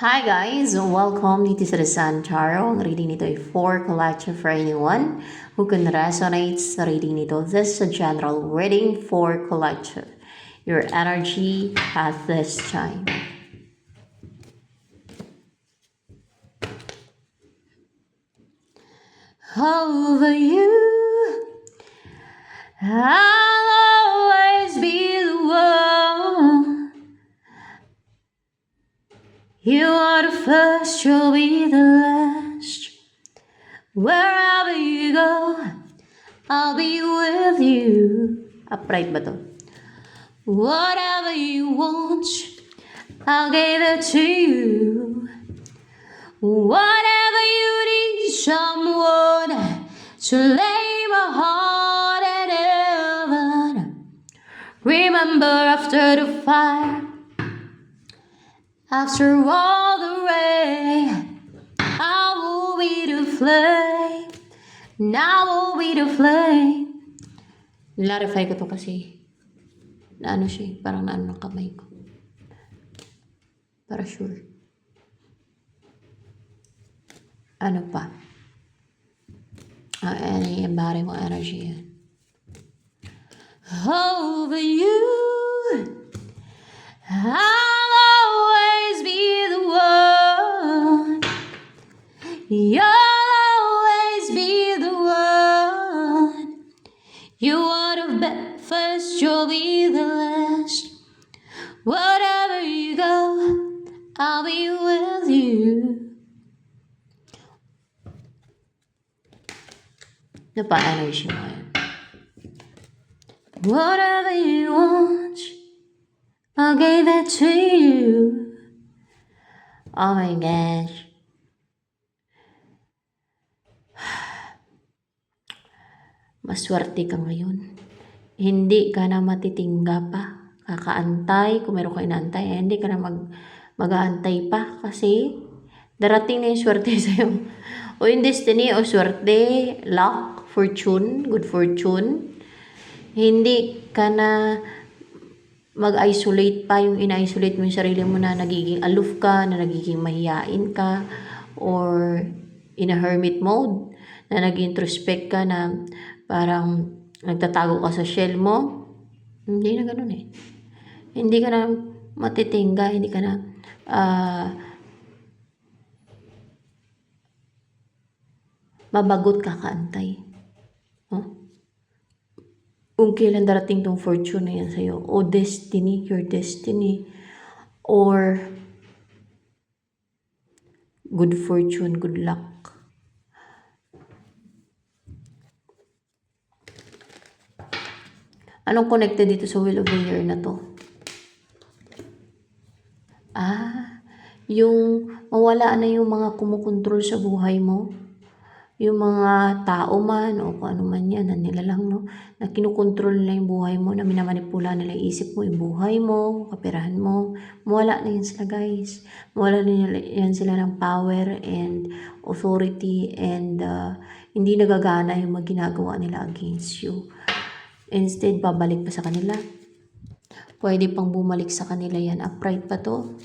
Hi guys! Welcome dito sa The Sun Tarot. Ang reading nito ay for collective for anyone who can resonate sa reading nito. This is a general reading for collective. Your energy at this time. Over you, I'll always be the one. You are the first, you'll be the last. Wherever you go, I'll be with you. Upright ba to? Whatever you want, I'll give it to you. Whatever you need, someone to lay my heart and heaven. Remember after the fire, after all the rain, I will be the flame. Now will be the flame. Clarify ko to kasi naano siya, parang naano ng kamay ko. Para sure. Ano pa? Embody mo energy yan. Over you, I'll always be the one. You'll always be the one. You are the first, you'll be the last. Wherever you go, I'll be with you. Ano pa energy mo yan? Whatever you want, I'll give it to you. Oh my gosh. Maswerte ka ngayon. Hindi ka na matitingga pa. Kakaantay, kung meron ka inaantay, hindi ka na mag-aantay pa kasi darating na yung swerte sa'yo. O yung destiny o swerte, luck, fortune, good fortune. Hindi ka na mag-isolate pa, yung ina-isolate mo yung sarili mo na nagiging aloof ka, na nagiging mahiyain ka, or in a hermit mode, na nag-introspect ka, na parang nagtatago ka sa shell mo. Hindi na ganun eh. Hindi ka na matitingga, hindi ka na mabagot kakaantay. Kung kailan darating tong fortune na yan sa'yo, o destiny, your destiny, or good fortune, good luck. Anong connected dito sa Wheel of the Year na to? Yung mawala na yung mga kumukontrol sa buhay mo. Yung mga tao man o kung ano man yan na nilalang, no? Na kinukontrol nila yung buhay mo, na minamanipula nila yung isip mo, yung buhay mo, kaperahan mo. Mawala na yan sila, guys. Mawala na yan sila ng power and authority, and hindi nagagana yung ginagawa nila against you. Instead, babalik pa sa kanila. Pwede pang bumalik sa kanila yan. Upright pa to.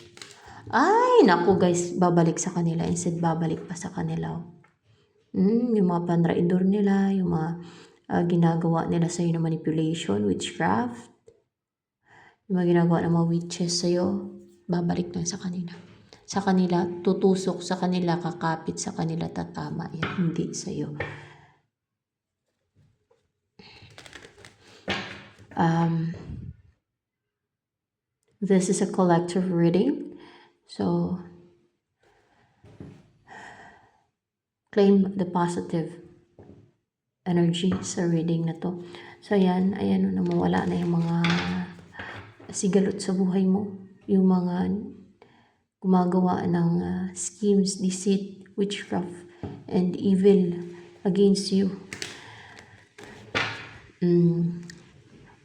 Ay, naku guys, babalik sa kanila. Instead, babalik pa sa kanila. Yung mga panraidor nila, yung mga ginagawa nila sa'yo na manipulation, witchcraft, yung mga ginagawa ng mga witches sa'yo, babalik lang sa kanila. Sa kanila, tutusok sa kanila, kakapit sa kanila, tatama yan, hindi sa'yo. This is a collective reading, so claim the positive energy sa reading na to. So ayan, namawala na yung mga sigalot sa buhay mo, yung mga gumagawa ng schemes, deceit, witchcraft, and evil against you.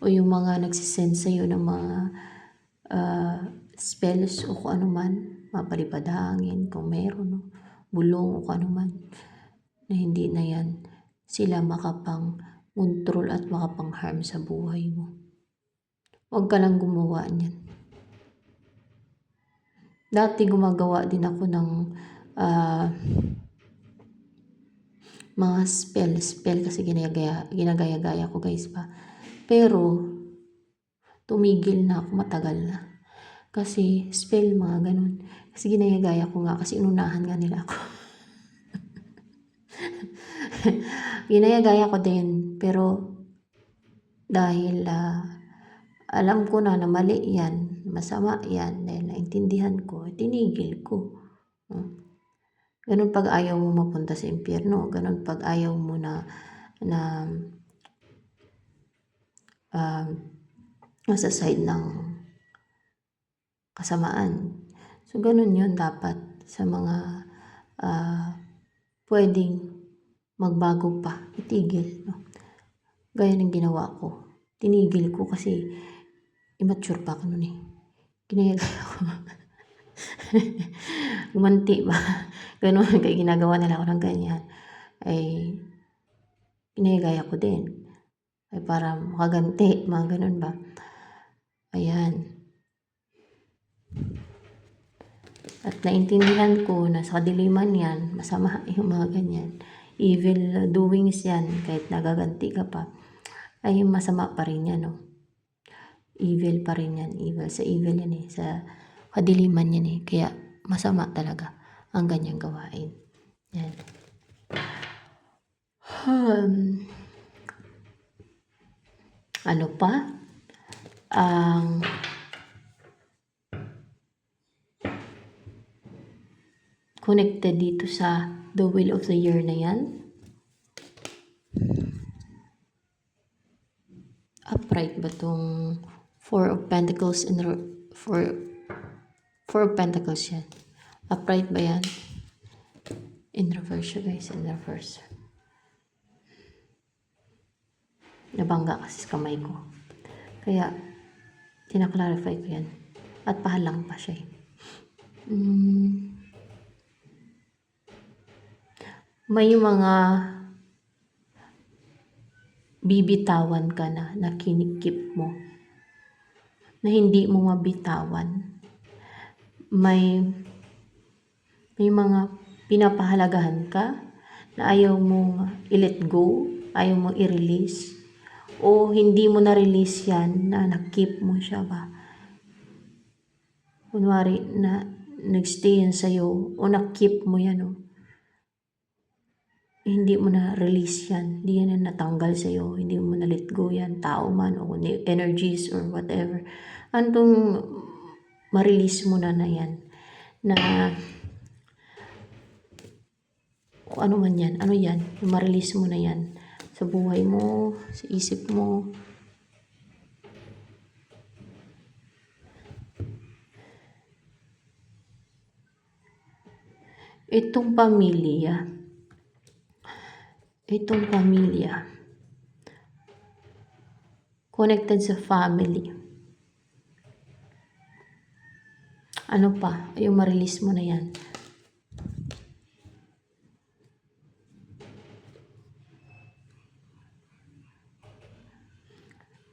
O yung mga nagsisend sa'yo ng mga spells o kung ano man, mapalipad hangin kung meron, no? Bulong o kung ano man, na hindi na yan sila makapang control at makapang harm sa buhay mo. Huwag ka lang gumawa niyan. Dati gumagawa din ako ng mga spell kasi ginagaya-gaya ko guys pa. Pero tumigil na ako, matagal na. Kasi spell, mga ganun. Kasi ginagaya ko nga kasi inunahan nga nila ako. Ginagaya ko din, pero dahil alam ko na mali yan, masama yan, dahil naintindihan ko, tinigil ko. Ganun pag ayaw mo mapunta sa impyerno, ganun pag ayaw mo na nasa side ng kasamaan. So, ganun yun dapat sa mga pwedeng magbago pa, itigil. No? Gaya ng ginawa ko. Tinigil ko kasi immature pa ako nun eh. Ginagaya ko. Gumanti ba? Ganun, kaya ginagawa nila ako ng ganyan. Ay, ginagaya ko din. Ay, para makaganti, mga ganun ba? Ayan. At naintindihan ko na sa kadiliman yan, masama yung mga ganyan. Evil doings yan, kahit nagaganti ka pa, ay masama pa rin yan, no? Evil pa rin yan. Evil. Sa evil yan eh. Sa kadiliman yan eh. Kaya masama talaga ang ganyang gawain. Yan. Ano pa? Ang connected dito sa the wheel of the year na yan. Upright ba tong Four of Pentacles and Four of Pentacles yan? Upright ba yan? In reverse siya guys, in reverse. Nabangga kasi sa kamay ko. Kaya, tinaklarify ko yan. At pahalang pa siya. May mga bibitawan ka na kinikip mo. Na hindi mo mabitawan. May mga pinapahalagahan ka na ayaw mong i-let go, ayaw mong i-release. O hindi mo na-release yan, na nakip mo siya ba? Kunwari na nagstay yan sa'yo, o nakip mo yan, o. Hindi mo na-release yan, hindi yan natanggal sa'yo, hindi mo na-let go yan, tao man, o energies, or whatever. Anong ma-release mo na yan, na o ano man yan, ano yan, ma-release mo na yan, sa buhay mo, sa isip mo. Itong pamilya, connected sa family. Ano pa, yung ma-release mo na yan.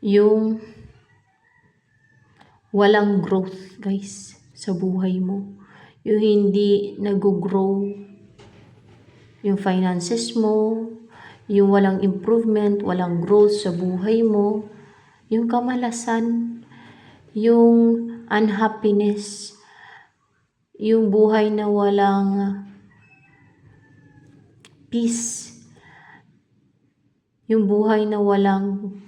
Yung walang growth guys sa buhay mo. Yung hindi nag-grow yung finances mo, yung walang improvement, walang growth sa buhay mo, yung kamalasan, yung unhappiness, yung buhay na walang peace, yung buhay na walang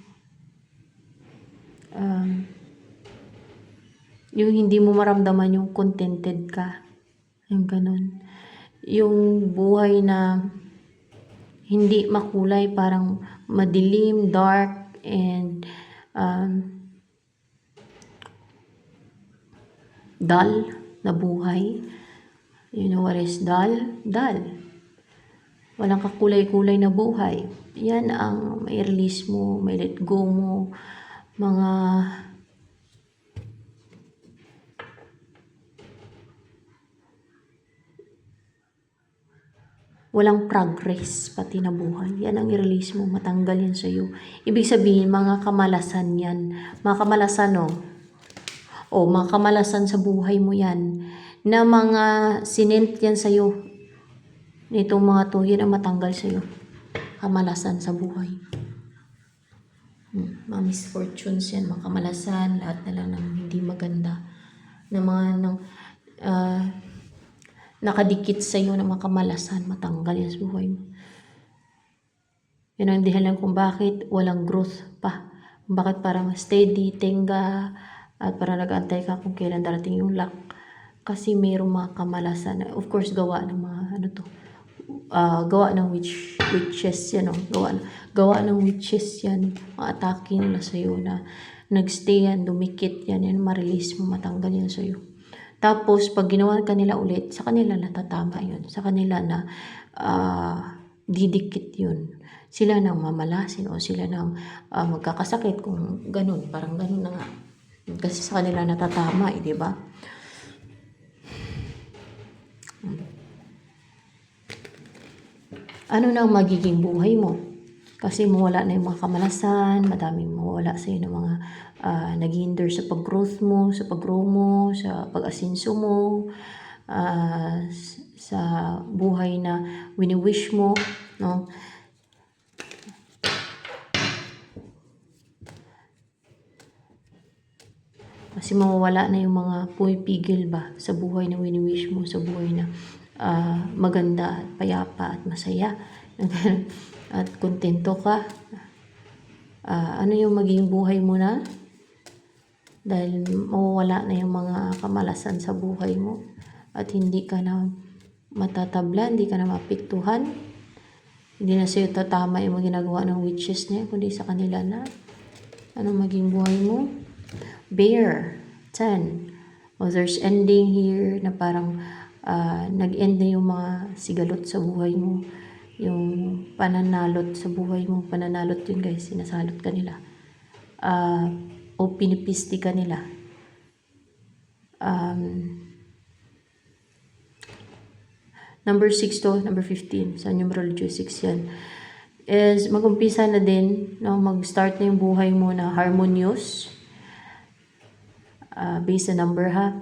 yung hindi mo maramdaman yung contented ka, yung ganun. Yung buhay na hindi makulay, parang madilim, dark, and dull na buhay. You know what is dull? Dull. Walang kakulay-kulay na buhay. Yan ang may release mo, may let go mo, mga walang progress pati na buhay. Yan ang i-release mo, matanggal yan sa'yo. Ibig sabihin, mga kamalasan yan. Mga kamalasan, o mga kamalasan sa buhay mo yan, na mga sinent yan sa'yo. Nitong mga to, yan ang matanggal sa'yo. Kamalasan sa buhay. Mga misfortunes yan, mga kamalasan, lahat na lang ng hindi maganda. Na mga nakadikit sa'yo na mga kamalasan, matanggal yan sa buhay mo. Yan ang dahilan kung bakit walang growth pa. Bakit parang steady, tenga, at parang nag-antay ka kung kailan darating yung luck. Kasi mayroong mga kamalasan. Of course, gawa ng mga gawa ng witches yan. Gawa ng witches yan. Mga atake nila sa'yo na nagstay yan, dumikit yan. Yan, ma-release mo, matanggal yan sa'yo. Tapos, pag ginawa ka nila ulit, sa kanila natatama yun. Sa kanila na didikit yun. Sila nang mamalasin o sila nang magkakasakit kung ganun. Parang ganun na nga. Kasi sa kanila natatama di ba? Ano nang magiging buhay mo? Kasi mawala na yung mga kamalasan, madaming mawala sa'yo ng mga nag-hinder sa pag-growth mo, sa pag-grow mo, sa pag-asinso mo, sa buhay na wini-wish mo, no? Kasi mawawala na yung mga pumipigil ba sa buhay na wini-wish mo, sa buhay na maganda at payapa at masaya at kontento ka. Ano yung magiging buhay mo na? Dahil mawawala na yung mga kamalasan sa buhay mo at hindi ka na matatablan, hindi ka na mapiktuhan. Hindi na sa'yo tatama yung mga ginagawa ng witches niya, kundi sa kanila na. Anong maging buhay mo? Bear, 10. There's ending here na parang nag-end na yung mga sigalot sa buhay mo. Yung pananalot sa buhay mo. Pananalot yun guys, sinasalot ka nila. O pinipisti ka nila. Number 6 to, number 15. Sa numerology 6 yan. Is mag-umpisa na din, no, mag-start na yung buhay mo na harmonious. Based sa number ha.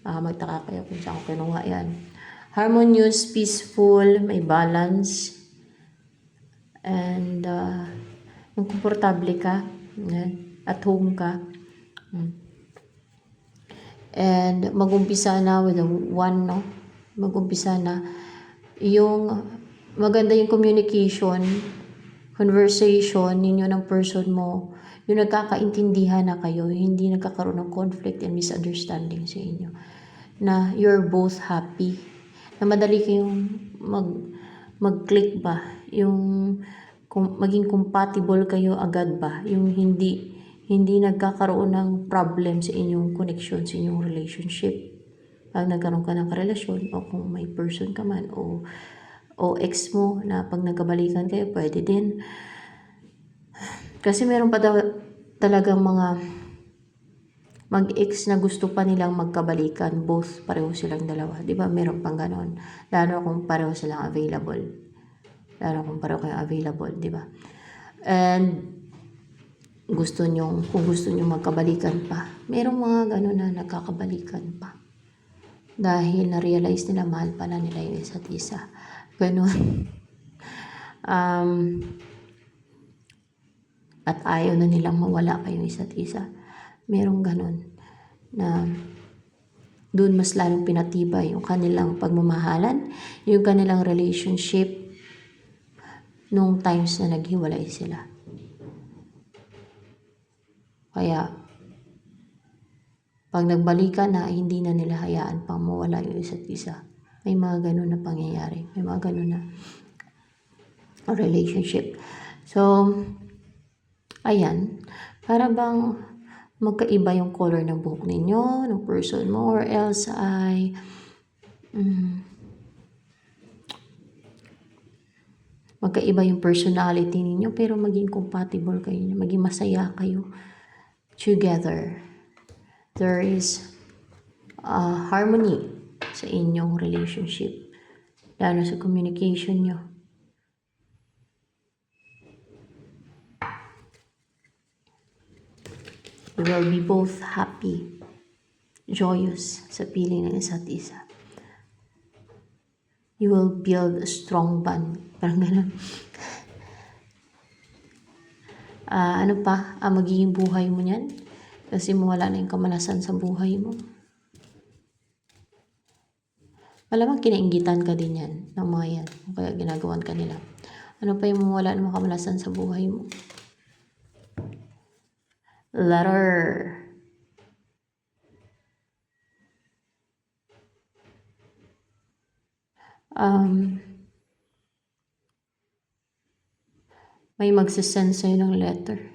Magtaka kayo kung saan ko kinuha yan. Harmonious, peaceful, may balance. And yung komportable ka. At home ka. And mag-umpisa na with a 1, no? Mag-umpisa na. Yung maganda yung communication, conversation ninyo ng person mo. Yung nagkakaintindihan na kayo, hindi nagkakaroon ng conflict and misunderstanding sa inyo. Na you're both happy. Na madali kayong mag-click ba? Yung maging compatible kayo agad ba? Yung hindi nagkakaroon ng problem sa inyong connection, sa inyong relationship. Pag nagkaroon ka ng karelasyon o kung may person ka man o ex mo na pag nagkabalikan kayo, pwede din. Kasi meron pa talagang mga mag-ex na gusto pa nilang magkabalikan, both pareho silang dalawa. Di ba? Meron pang ganon. Lalo kung pareho silang available. Di ba? And kung gusto nyo magkabalikan pa, merong mga ganon na nagkakabalikan pa. Dahil na-realize nila mahal pala nila yung isa't isa. Ganon. At ayaw na nilang mawala kayong isa't isa. Merong ganon na doon mas lalong pinatibay yung kanilang pagmamahalan, yung kanilang relationship nung times na naghiwalay sila. Kaya pag nagbalikan na, hindi na nila hayaan pang mawala yung isa't isa. May mga ganon na pangyayari. May mga ganon na relationship. So, ayan. Para bang magkaiba yung color ng buhok ninyo, ng person mo, or else ay magkaiba yung personality ninyo, pero maging compatible kayo, maging masaya kayo together. There is harmony sa inyong relationship, lalo sa communication nyo. You will be both happy joyous sa feeling ng isa't isa. You will build a strong bond. Parang ganun. Ano pa ang magiging buhay mo niyan? Kasi mawala na yung kamalasan sa buhay mo. Malamang kinainggitan ka din yan ng mga yan. Kaya ginagawan ka nila. Ano pa yung mawala ng mga kamalasan sa buhay mo? Letter. May magsisend sa'yo ng letter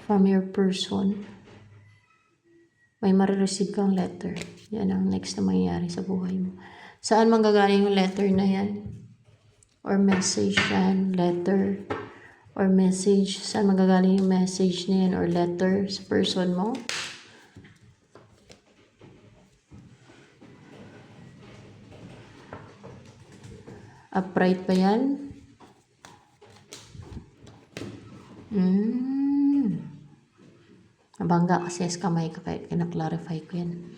from your person. May marireceive kang letter. Yan ang next na mangyayari sa buhay mo. Saan manggagaling yung letter na yan? Or message yan, letter, or message. Saan manggagaling yung message na yan or letter sa person mo? Upright pa yan? Nabangga kasi sa kamay ka kaya kinaklarify ko yan.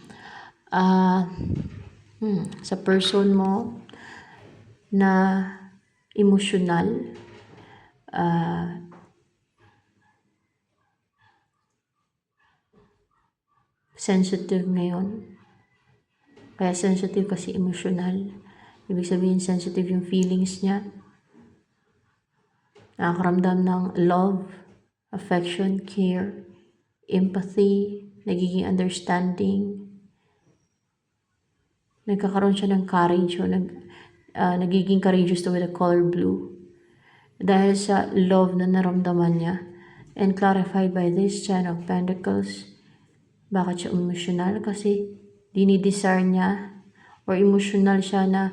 Sa person mo na emosyonal, sensitive ngayon. Kaya sensitive kasi emosyonal. Ibig sabihin sensitive yung feelings niya. Nakakaramdam ng love, affection, care, empathy, nagiging understanding. Nagkakaroon siya ng courage o nagiging courageous with the color blue. Dahil sa love na naramdaman niya and clarified by this Ten of Pentacles. Bakit siya emotional? Kasi dinidesire niya or emotional siya na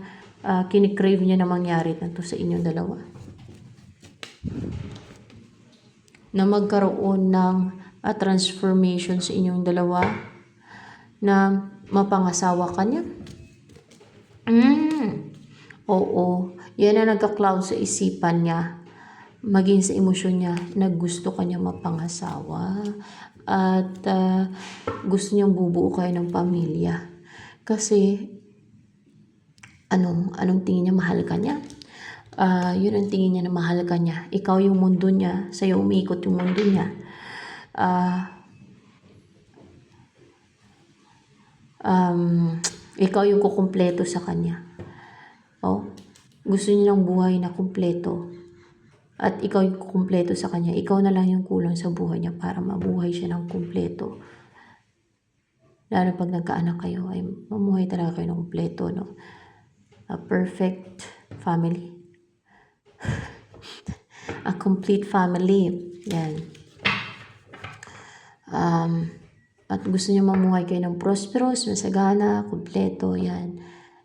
kinikrave niya na mangyari na to sa inyong dalawa. Na magkaroon ng transformation sa inyong dalawa na mapangasawa ka niya. Oo, yan na nagka-cloud sa isipan niya, maging sa emosyon niya na gusto ka niya mapangasawa at gusto niyang bubuo kayo ng pamilya. Kasi anong tingin niya, mahal ka niya? Yun ang tingin niya na mahal ka niya. Ikaw yung mundo niya, sa'yo umiikot yung mundo niya. Ikaw yung kukumpleto sa kanya. Gusto niya ng buhay na kumpleto. At ikaw yung kukumpleto sa kanya. Ikaw na lang yung kulang sa buhay niya para mabuhay siya ng kumpleto. Lalo pag nagkaanak kayo, ay mamuhay talaga kayo ng kumpleto, no? A perfect family. A complete family. Yan. At gusto niyo mamuhay kayo ng prosperous, masagana, kumpleto, yan.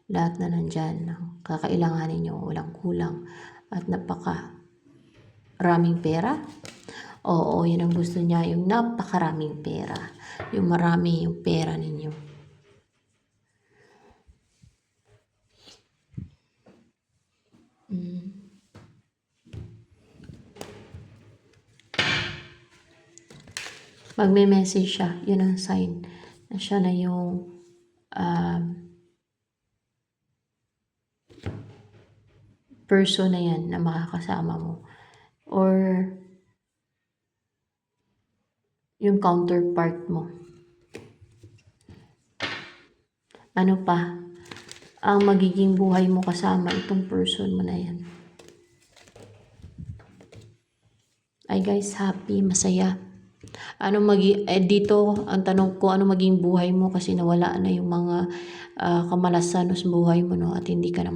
Lahat na nandyan. Kakailanganin niyo, walang kulang. At raming pera. Oo, yun ang gusto niya, yung napakaraming pera. Yung marami yung pera ninyo. Magme-message siya, yun ang sign na siya na yung person na yan na makakasama mo. Or yung counterpart mo. Ano pa ang magiging buhay mo kasama itong person mo na yan? Ay guys, happy, masaya. Dito ang tanong ko, ano maging buhay mo kasi nawala na yung mga kamalasan sa buhay mo, no? At hindi ka na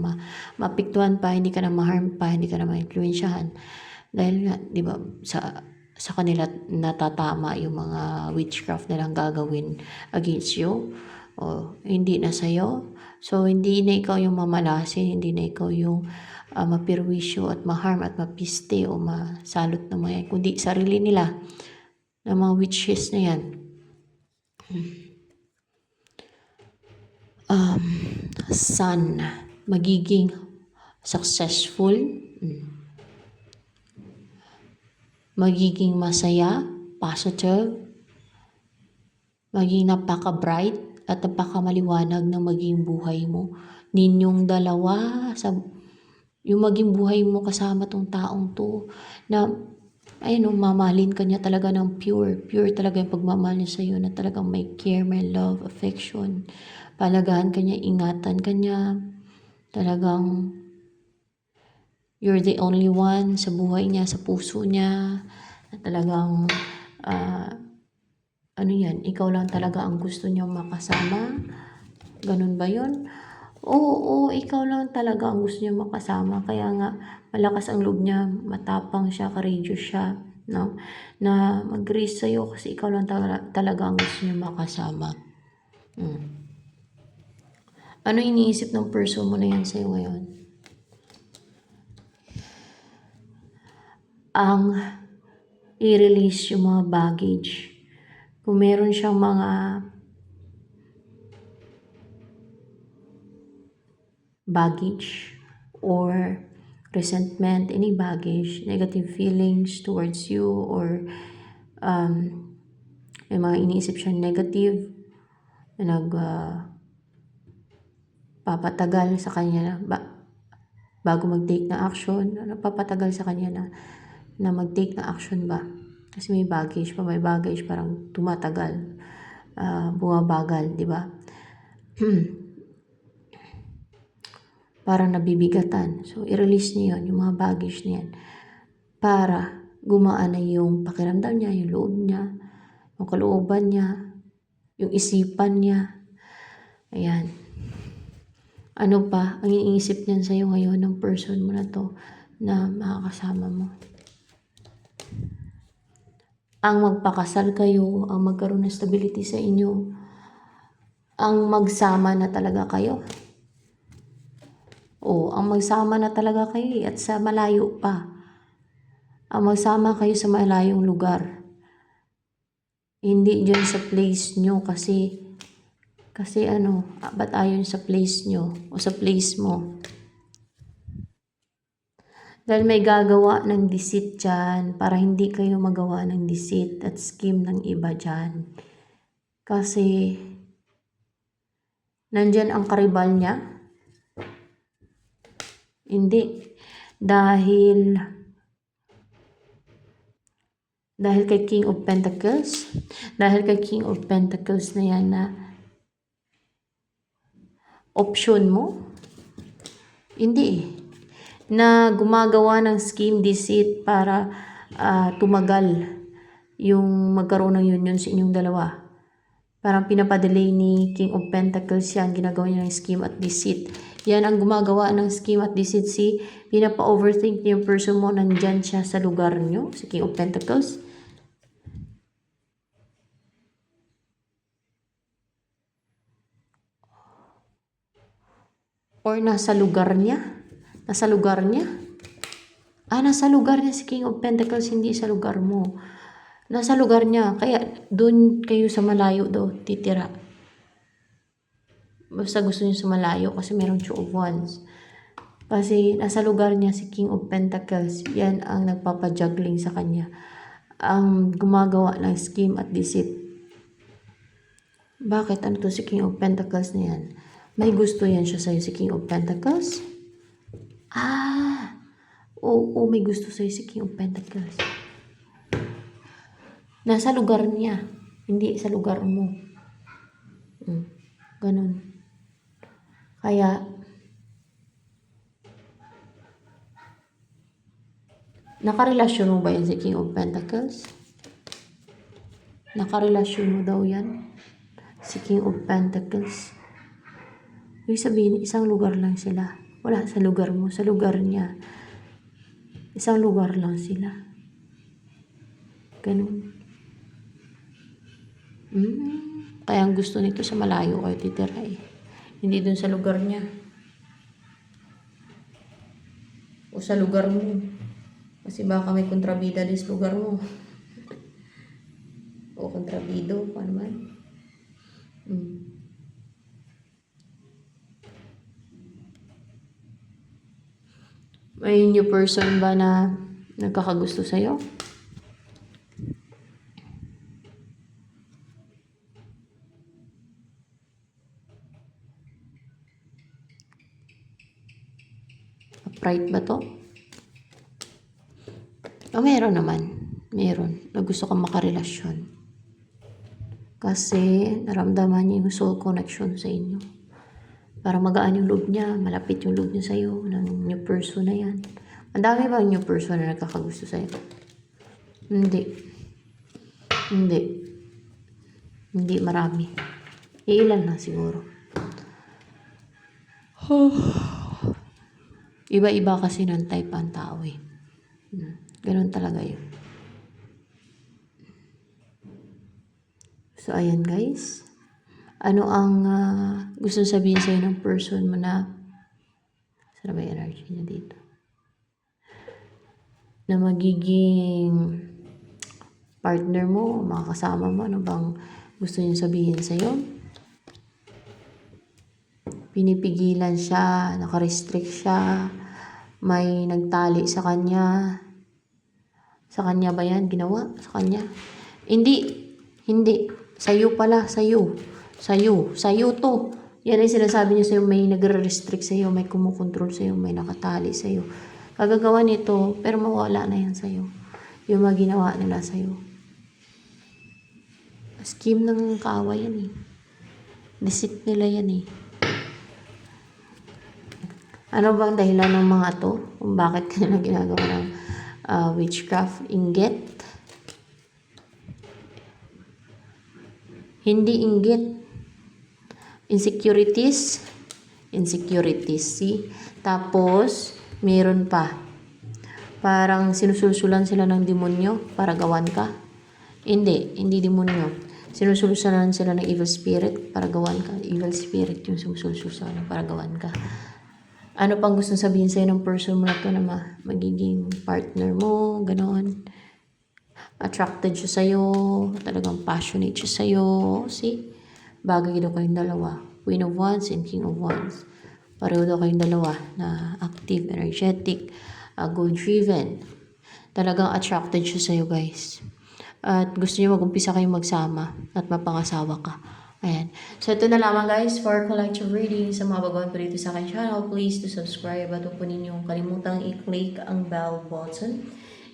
mapiktuhan pa, hindi ka na ma-harm pa, hindi ka na ma-influensyahan. Dahil nga, di ba, sa kanila natatama yung mga witchcraft nilang gagawin against you. O hindi na sa'yo. So, hindi na ikaw yung mamalasin, hindi na ikaw yung mapirwisyo at ma-harm at mapiste o masalot ng mga yan, kundi sarili nila ng mga witches na yan. Sun, magiging successful, magiging masaya, positive, maging napaka-bright at napaka-maliwanag ng maging buhay mo. Ninyong dalawa, yung maging buhay mo kasama tong taong to, na ayun, mamahalin ka niya talaga ng pure. Pure talaga yung pagmamahal niya sa'yo, na talagang may care, may love, affection. Palagahan ka niya, ingatan ka niya. Talagang you're the only one sa buhay niya, sa puso niya. Na talagang ano yan, ikaw lang talaga ang gusto niyang makasama. Ganun ba yun? Oo, ikaw lang talaga ang gusto niya makasama. Kaya nga, malakas ang loob niya, matapang siya, courageous siya, no? Na mag-raise sa'yo kasi ikaw lang talaga ang gusto niya makasama. Ano iniisip ng person mo na yan sa'yo ngayon? Ang i-release yung mga baggage. Kung meron siyang mga baggage or resentment, any baggage, negative feelings towards you, or may mga iniisip siyang negative na papatagal sa kanya bago mag-take na action, papatagal sa kanya na mag-take na action ba? Kasi may baggage parang tumatagal, bumabagal, di ba? Parang nabibigatan. So, i-release niya yun, yung mga baggage niya yan, para gumaan na yung pakiramdam niya, yung loob niya, yung kalooban niya, yung isipan niya. Ayan. Ano pa ang iniisip niyan sa'yo ngayon ng person mo na to na makakasama mo? Ang magpakasal kayo, ang magkaroon ng stability sa inyo, ang magsama na talaga kayo. Ang magsama na talaga kayo at sa malayo pa. Ang magsama kayo sa malayong lugar. Hindi dyan sa place nyo kasi ba't ayon sa place nyo o sa place mo? Dahil may gagawa ng deceit dyan para hindi kayo magawa ng deceit at scheme ng iba dyan. Kasi nandyan ang karibal niya. Hindi. Dahil kay King of Pentacles. Dahil kay King of Pentacles na yan na option mo. Hindi. Na gumagawa ng scheme, deceit para tumagal yung magkaroon ng union sa inyong dalawa. Parang pinapadelay ni King of Pentacles yan, ginagawa niya ng scheme at deceit. Yan ang gumagawa ng scheme at deceit. Pinapa-overthink niyo yung person mo, nandyan siya sa lugar niyo, si King of Pentacles. Or nasa lugar niya. Nasa lugar niya si King of Pentacles, hindi sa lugar mo. Nasa lugar niya, kaya doon kayo sa malayo daw titira. Basta gusto niyo sa malayo kasi merong Two of Wands. Kasi nasa lugar niya si King of Pentacles, yan ang nagpapajuggling sa kanya. Ang gumagawa ng scheme at deceit. Bakit? Ano to si King of Pentacles na yan? May gusto yan siya sa'yo si King of Pentacles? Oo, may gusto sa'yo si King of Pentacles. Nasa lugar niya, hindi sa lugar mo. Ganun. Kaya, nakarelasyon mo ba yan si King of Pentacles? Nakarelasyon mo daw yan si King of Pentacles. Ibig sabihin, isang lugar lang sila. Wala sa lugar mo, sa lugar niya. Isang lugar lang sila. Ganun. Kaya ang gusto nito sa malayo kayo titira eh. Hindi dun sa lugar niya. O sa lugar mo. Kasi baka may kontrabida din sa lugar mo. O kontrabido, paano man. May new person ba na nagkakagusto sa'yo? Upright ba to? O meron naman. Meron. Na gusto kang makarelasyon. Kasi naramdaman niya yung soul connection sa inyo. Para magaan yung loob niya. Malapit yung loob niya sa'yo. Ng new person na yan. Ang dami ba yung new person na nagkakagusto sa'yo? Hindi. Hindi marami. Ilan na siguro. Iba-iba kasi ng type ang tao eh. Ganun talaga yun. So, ayan guys. Ano ang gusto sabihin sa'yo ng person mo na saan ba yung energy niya dito? Na magiging partner mo, makakasama mo, ano bang gusto niya sabihin sa'yo? Pinipigilan siya, nakarestrict siya, may nagtali sa kanya. Sa kanya ba yan ginawa? Sa kanya? Hindi. Sa'yo pala, sa'yo to. Yan ay sinasabi niya sa'yo, may nagre-restrict sa'yo, may kumukontrol sa'yo, may nakatali sa'yo. Kagagawa nito, pero mawala na yan sa'yo. Yung mga ginawa nila sa'yo. Scheme ng kaaway yan eh. Deceit nila yan eh. Ano bang dahilan ng mga to? Kung bakit kanila ginagawa ng witchcraft? Inggit? Hindi inggit. Insecurities, see? Tapos, meron pa. Parang sinusulsulan sila ng demonyo para gawan ka. Hindi demonyo. Sinusulsulan sila ng evil spirit para gawan ka. Evil spirit yung sinusulsulan para gawan ka. Ano pang gusto sabihin sa'yo ng person mo na to na magiging partner mo, gano'n. Attracted siya sa'yo, talagang passionate siya sa'yo. See? Bagay daw kayong dalawa. Queen of Wands and King of Wands. Pareho daw kayong dalawa na active, energetic, goal-driven. Talagang attracted siya sa'yo guys. At gusto niya mag-umpisa kayong magsama at mapangasawa ka. Ayan. So, ito na lamang guys for collective reading. Sa mga baguhan po dito sa aking channel, please to subscribe at huwag po ninyong kalimutang i-click ang bell button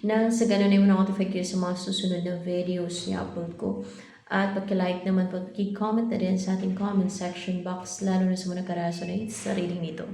nang sa ganun ay ma-notify kayo sa mga susunod na videos na upload ko. At pagka-like naman po, pag-comment na rin sa ating comment section box, lalo na sa mga nakaresonate sa reading nito.